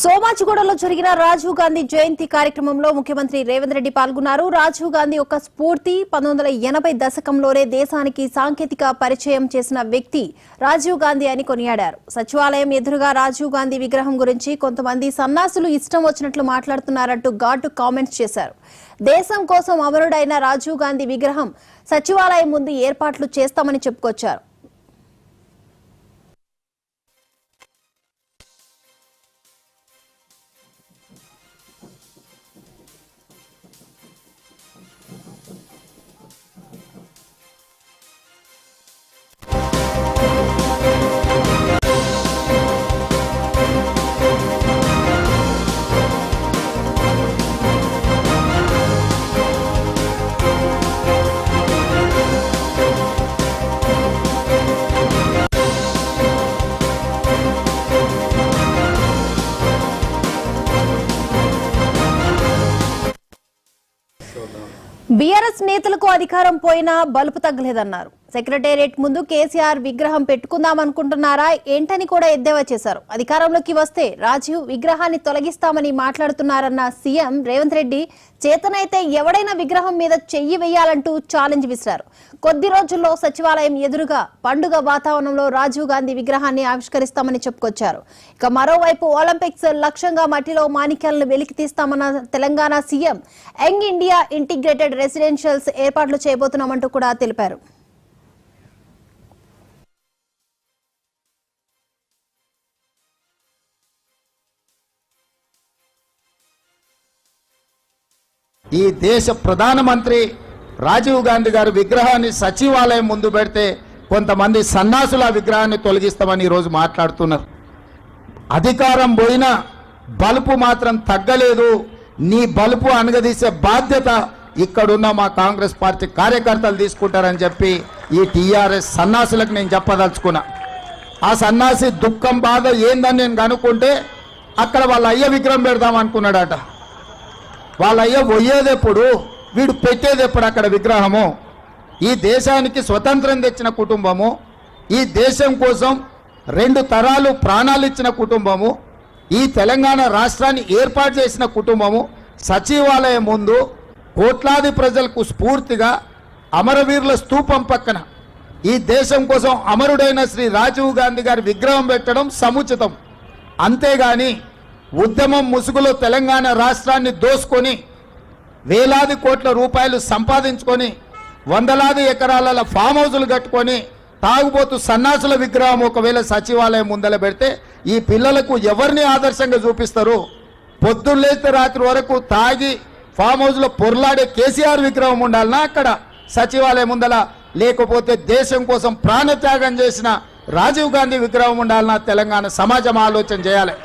సోమాజిగూడలో జరిగిన రాజీవ్ గాంధీ జయంతి కార్యక్రమంలో ముఖ్యమంత్రి రేవంత్ రెడ్డి పాల్గొన్నారు. రాజీవ్ గాంధీ ఒక స్ఫూర్తి 1980 దశకంలోనే దేశానికి సాంకేతిక పరిచయం చేసిన వ్యక్తి రాజీవ్ గాంధీ అని కొనియాడారు. సచివాలయం ఎదురుగా రాజీవ్ గాంధీ విగ్రహం గురించి కొంతమంది సన్నాసులు ఇష్టం వచ్చినట్లు మాట్లాడుతున్నారంటూ ఘాటు కామెంట్స్ చేశారు. దేశం కోసం అమరుడైన రాజీవ్ గాంధీ విగ్రహం సచివాలయం ముందు ఏర్పాట్లు చేస్తామని చెప్పుకొచ్చారు. బీఆర్ఎస్ నేతలకు అధికారం పోయినా బలుపు తగ్గలేదన్నారు. సెక్రటేరియట్ ముందు కేసీఆర్ విగ్రహం పెట్టుకుందామనుకుంటున్నారా ఏంటని కూడా ఎద్దేవా చేశారు. అధికారంలోకి వస్తే రాజీవ్ విగ్రహాన్ని తొలగిస్తామని మాట్లాడుతున్నారన్న సీఎం రేవంత్ రెడ్డి చేతనైతే ఎవడైనా విగ్రహం మీద చెయ్యి వేయాలంటూ ఛాలెంజ్ విసిరారు. కొద్ది రోజుల్లో సచివాలయం ఎదురుగా పండుగ వాతావరణంలో రాజీవ్ గాంధీ విగ్రహాన్ని ఆవిష్కరిస్తామని చెప్పుకొచ్చారు. ఇక మరోవైపు ఒలింపిక్స్ లక్ష్యంగా మట్టిలో మాణిక్యాలను వెలికి తీస్తామన్న Telangana CM Young India Integrated Residentials ఏర్పాట్లు చేయబోతున్నామంటూ కూడా తెలిపారు. ఈ దేశ ప్రధానమంత్రి రాజీవ్ గాంధీ గారి విగ్రహాన్ని సచివాలయం ముందు పెడితే కొంతమంది సన్నాసుల విగ్రహాన్ని తొలగిస్తామని ఈరోజు మాట్లాడుతున్నారు. అధికారం పోయినా బలుపు మాత్రం తగ్గలేదు. నీ బలుపు అనగదీసే బాధ్యత ఇక్కడున్న మా కాంగ్రెస్ పార్టీ కార్యకర్తలు తీసుకుంటారని చెప్పి ఈ టీఆర్ఎస్ సన్నాసులకు నేను చెప్పదలుచుకున్నా. ఆ సన్నాసి దుఃఖం బాధ ఏందని నేను కనుక్కుంటే అక్కడ వాళ్ళ అయ్య విగ్రహం పెడదాం అనుకున్నాడట. వాళ్ళ అయ్య పోయేదెప్పుడు, వీడు పెట్టేదెప్పుడు అక్కడ విగ్రహము? ఈ దేశానికి స్వతంత్రం తెచ్చిన కుటుంబము, ఈ దేశం కోసం 2 తరాలు ప్రాణాలు ఇచ్చిన కుటుంబము, ఈ తెలంగాణ రాష్ట్రాన్ని ఏర్పాటు చేసిన కుటుంబము సచివాలయం ముందు కోట్లాది ప్రజలకు స్ఫూర్తిగా అమరవీరుల స్తూపం పక్కన ఈ దేశం కోసం అమరుడైన శ్రీ రాజీవ్ గాంధీ గారి విగ్రహం పెట్టడం సముచితం. అంతేగాని ఉద్యమం ముసుగులో తెలంగాణ రాష్ట్రాన్ని దోసుకొని వేలాది కోట్ల రూపాయలు సంపాదించుకొని వందలాది ఎకరాల ఫామ్ హౌజులు కట్టుకొని తాగుబోతు సన్నాసుల విగ్రహం ఒకవేళ సచివాలయం ముందల పెడితే ఈ పిల్లలకు ఎవరిని ఆదర్శంగా చూపిస్తారు? పొద్దున్న లేస్తే రాత్రి వరకు తాగి ఫామ్ హౌజ్లో పొర్లాడే కేసీఆర్ విగ్రహం ఉండాలనా అక్కడ సచివాలయం ముందల? లేకపోతే దేశం కోసం ప్రాణత్యాగం చేసిన రాజీవ్ గాంధీ విగ్రహం ఉండాలనా? తెలంగాణ సమాజం ఆలోచన చేయాలి.